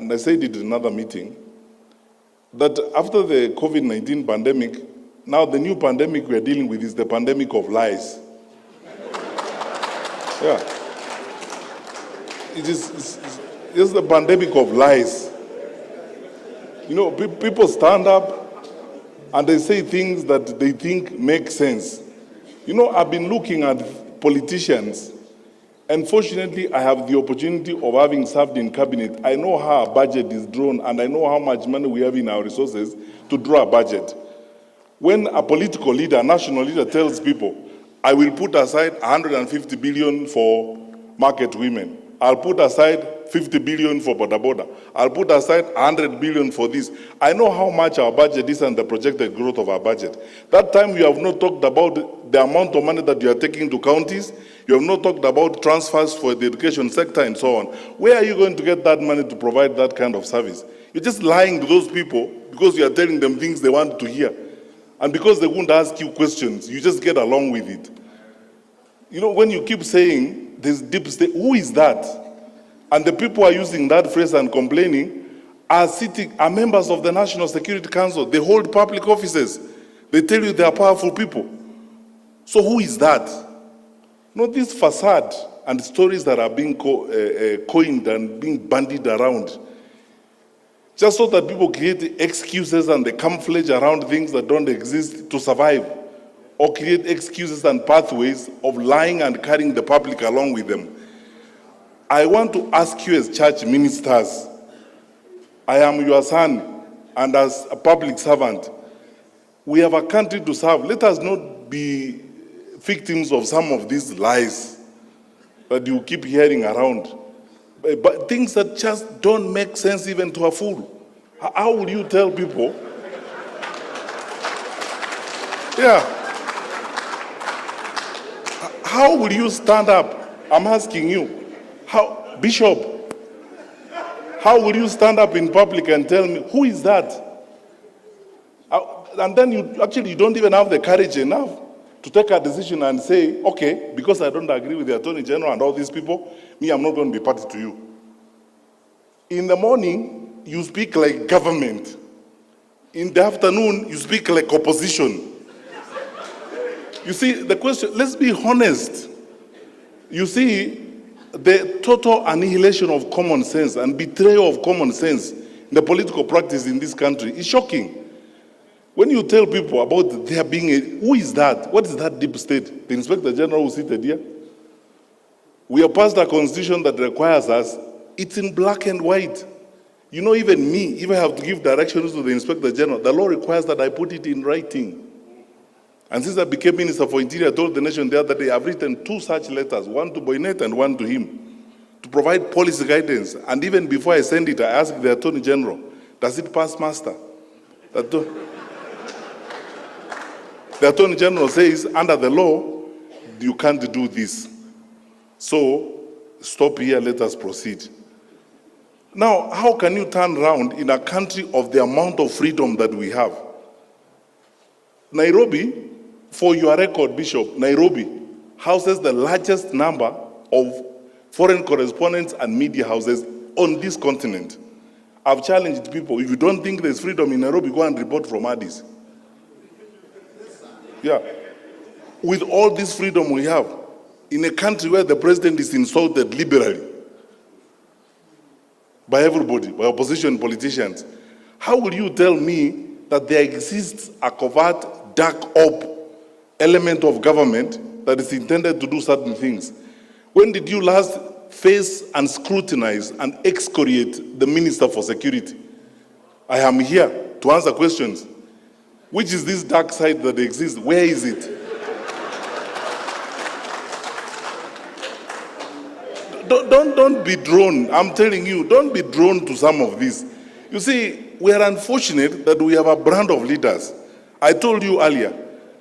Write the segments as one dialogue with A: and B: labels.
A: and I said it in another meeting, that after the COVID-19 pandemic, now the new pandemic we are dealing with is the pandemic of lies. Yeah. It's the pandemic of lies. You know, people stand up and they say things that they think make sense. You know, I've been looking at politicians, and fortunately, I have the opportunity of having served in cabinet. I know how a budget is drawn, and I know how much money we have in our resources to draw a budget. When a political leader, a national leader tells people, I will put aside 150 billion for market women. I'll put aside 50 billion for boda boda. I'll put aside 100 billion for this. I know how much our budget is and the projected growth of our budget. That time you have not talked about the amount of money that you are taking to counties. You have not talked about transfers for the education sector and so on. Where are you going to get that money to provide that kind of service? You're just lying to those people because you are telling them things they want to hear. And because they won't ask you questions, you just get along with it. You know, when you keep saying there's deep state, who is that? And the people who are using that phrase and complaining are members of the National Security Council. They hold public offices. They tell you they are powerful people. So who is that? You know, this facade and stories that are being coined and being bandied around, just so that people create excuses and they camouflage around things that don't exist to survive, or create excuses and pathways of lying and carrying the public along with them. I want to ask you as church ministers, I am your son, and as a public servant, we have a country to serve. Let us not be victims of some of these lies that you keep hearing around. But things that just don't make sense even to a fool. How would you tell people? Yeah. How will you stand up? I'm asking you. How, Bishop, how will you stand up in public and tell me, who is that? And then you don't even have the courage enough to take a decision and say, okay, because I don't agree with the Attorney General and all these people, me, I'm not going to be party to you. In the morning, you speak like government. In the afternoon, you speak like opposition. You see, the question, let's be honest. You see, the total annihilation of common sense and betrayal of common sense in the political practice in this country is shocking. When you tell people about there being who is that? What is that deep state? The Inspector General who seated here? We have passed a constitution that requires us, it's in black and white. You know, even me, if I have to give directions to the Inspector General, the law requires that I put it in writing. And since I became Minister for Interior, I told the nation the other day, I've written 2 such letters, one to Boynet and one to him, to provide policy guidance. And even before I send it, I asked the Attorney General, does it pass muster? The Attorney General says, under the law, you can't do this. So, stop here, let us proceed. Now, how can you turn around in a country of the amount of freedom that we have? Nairobi, for your record, Bishop, Nairobi houses the largest number of foreign correspondents and media houses on this continent. I've challenged people, if you don't think there's freedom in Nairobi, go and report from Addis. Yeah. With all this freedom we have, in a country where the president is insulted liberally by everybody, by opposition politicians, how will you tell me that there exists a covert, dark op element of government that is intended to do certain things? When did you last face and scrutinize and excoriate the Minister for Security? I am here to answer questions. Which is this dark side that exists? Where is it? Don't be drawn. I'm telling you, don't be drawn to some of this. You see, we are unfortunate that we have a brand of leaders. I told you earlier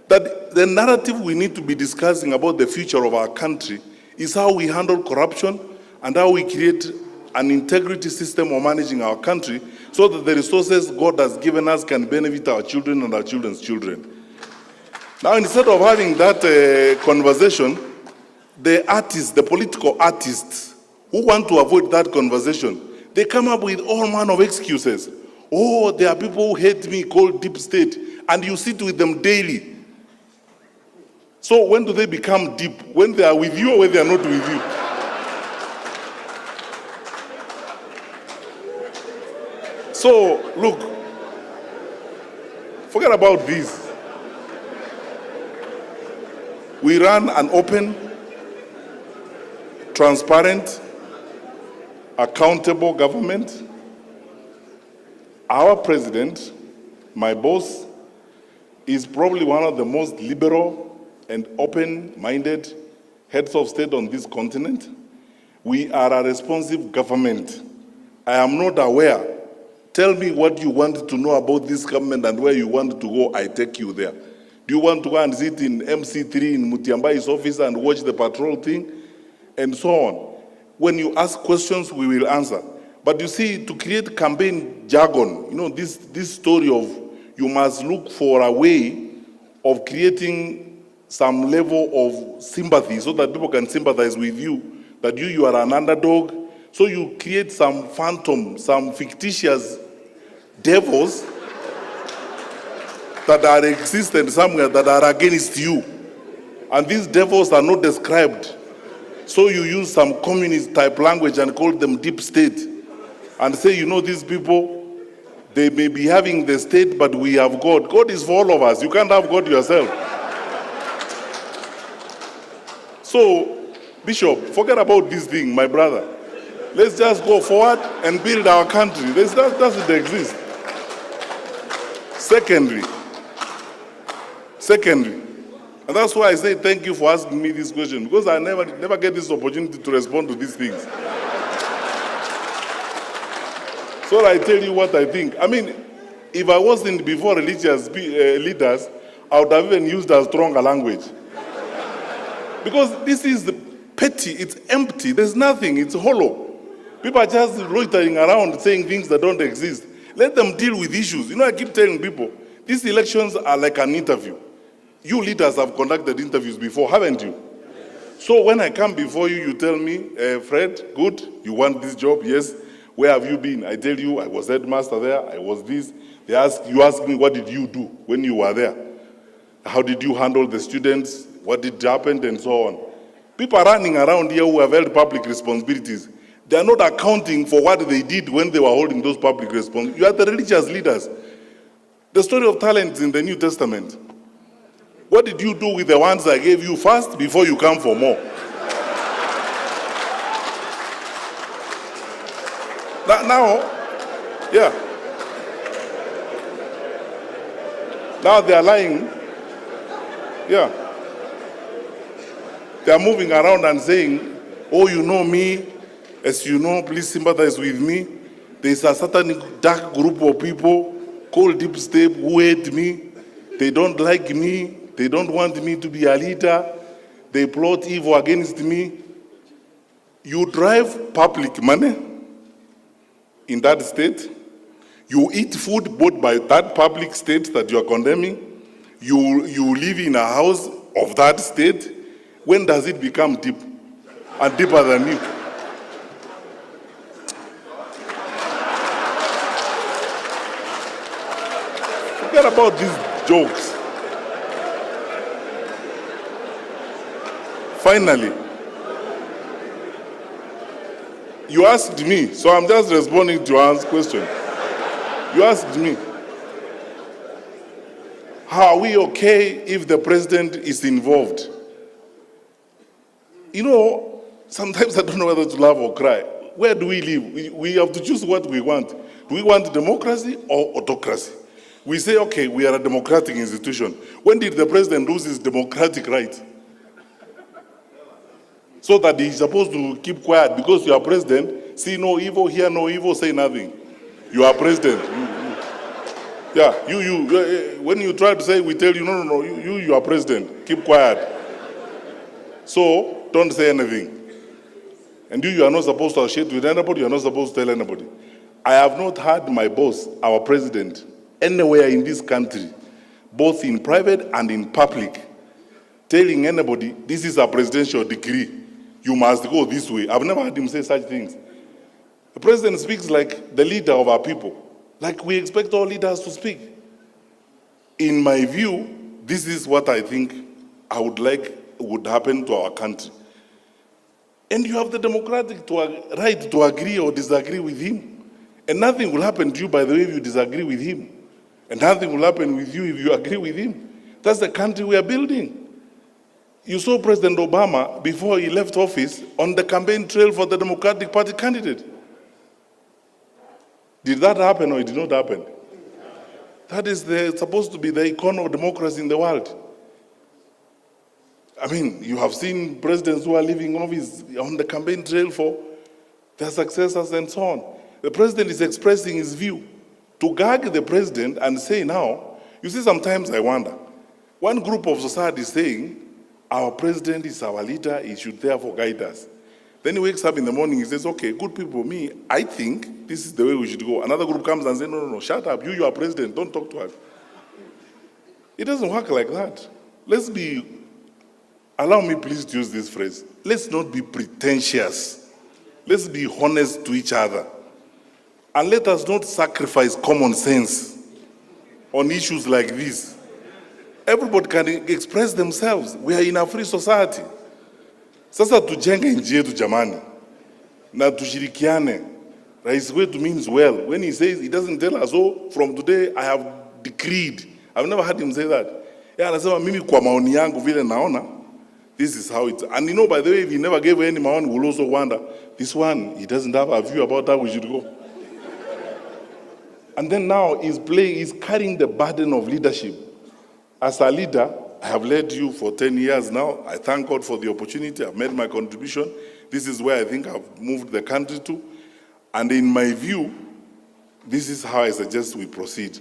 A: that the narrative we need to be discussing about the future of our country is how we handle corruption and how we create an integrity system of managing our country so that the resources God has given us can benefit our children and our children's children. Now, instead of having that conversation, the artists, the political artists who want to avoid that conversation, They come up with all manner of excuses. Oh, there are people who hate me called deep state, and you sit with them daily. So when do they become deep? When they are with you or when they are not with you? So, look, forget about this. We run an open, transparent, accountable government. Our president, my boss, is probably one of the most liberal and open-minded heads of state on this continent. We are a responsive government. I am not aware. Tell me what you want to know about this government and where you want to go, I take you there. Do you want to go and sit in MC3 in Matiangi'S office and watch the patrol thing? And so on. When you ask questions, we will answer. But you see, to create campaign jargon, you know, this story of you must look for a way of creating some level of sympathy so that people can sympathize with you, that you are an underdog. So you create some phantom, some fictitious devils that are existent somewhere that are against you. And these devils are not described. So you use some communist type language and call them deep state. And say, you know, these people, they may be having the state, but we have God. God is for all of us. You can't have God yourself. So, Bishop, forget about this thing, my brother. Let's just go forward and build our country. That doesn't exist. Secondly, and that's why I say thank you for asking me this question, because I never get this opportunity to respond to these things. So I tell you what I think. I mean, if I wasn't before religious leaders, I would have even used a stronger language. Because this is petty, it's empty, there's nothing, it's hollow. People are just loitering around saying things that don't exist. Let them deal with issues. You know, I keep telling people, these elections are like an interview. You leaders have conducted interviews before, haven't you? So when I come before you, you tell me, Fred, good, you want this job? Yes. Where have you been? I tell you, I was headmaster there, I was this. You ask me, what did you do when you were there? How did you handle the students? What did happen? And so on. People are running around here who have held public responsibilities. They are not accounting for what they did when they were holding those public responsibilities. You are the religious leaders. The story of talents in the New Testament. What did you do with the ones I gave you first before you come for more? Now, yeah. Now they are lying. Yeah. They are moving around and saying, oh, you know me. As you know, please sympathize with me. There is a certain dark group of people called Deep State who hate me. They don't like me. They don't want me to be a leader. They plot evil against me. You drive public money in that state. You eat food bought by that public state that you are condemning. You live in a house of that state. When does it become deep and deeper than you? Forget about these jokes. Finally, you asked me, so I'm just responding to your question. You asked me, how are we okay if the president is involved? You know, sometimes I don't know whether to laugh or cry. Where do we live? We have to choose what we want. Do we want democracy or autocracy? We say, okay, we are a democratic institution. When did the president lose his democratic right? So that he's supposed to keep quiet because you are president, see no evil, hear no evil, say nothing. You are president. Yeah, when you try to say, we tell you, no, you are president, keep quiet. So, don't say anything. And you are not supposed to associate with anybody, you are not supposed to tell anybody. I have not heard my boss, our president, anywhere in this country, both in private and in public, telling anybody, this is a presidential decree. You must go this way. I've never heard him say such things. The president speaks like the leader of our people, like we expect all leaders to speak. In my view, this is what I think I would like would happen to our country. And you have the democratic right to agree or disagree with him. And nothing will happen to you, by the way, if you disagree with him. And nothing will happen with you if you agree with him. That's the country we are building. You saw President Obama, before he left office, on the campaign trail for the Democratic Party candidate. Did that happen or it did not happen? That is supposed to be the icon of democracy in the world. I mean, you have seen presidents who are leaving office on the campaign trail for their successors and so on. The president is expressing his view. To gag the president and say now, you see, sometimes I wonder, one group of society is saying, our president is our leader, he should therefore guide us. Then he wakes up in the morning, he says, okay, good people, me, I think this is the way we should go. Another group comes and says, no, shut up, you are president, don't talk to us. It doesn't work like that. Allow me please to use this phrase, let's not be pretentious. Let's be honest to each other. And let us not sacrifice common sense on issues like this. Everybody can express themselves. We are in a free society. Sasa tujenge nchi yetu jamani. Na tushirikiane. Rais wetu means well. When he says, he doesn't tell us, oh, from today I have decreed. I've never heard him say that. Yeah, anasema mimi kwa maoni yangu vile naona, this is how it's. And you know, by the way, if he never gave any maoni, we'll also wonder, this one, he doesn't have a view about how we should go. And then now he's carrying the burden of leadership. As a leader, I have led you for 10 years now. I thank God for the opportunity. I've made my contribution. This is where I think I've moved the country to. And in my view, this is how I suggest we proceed.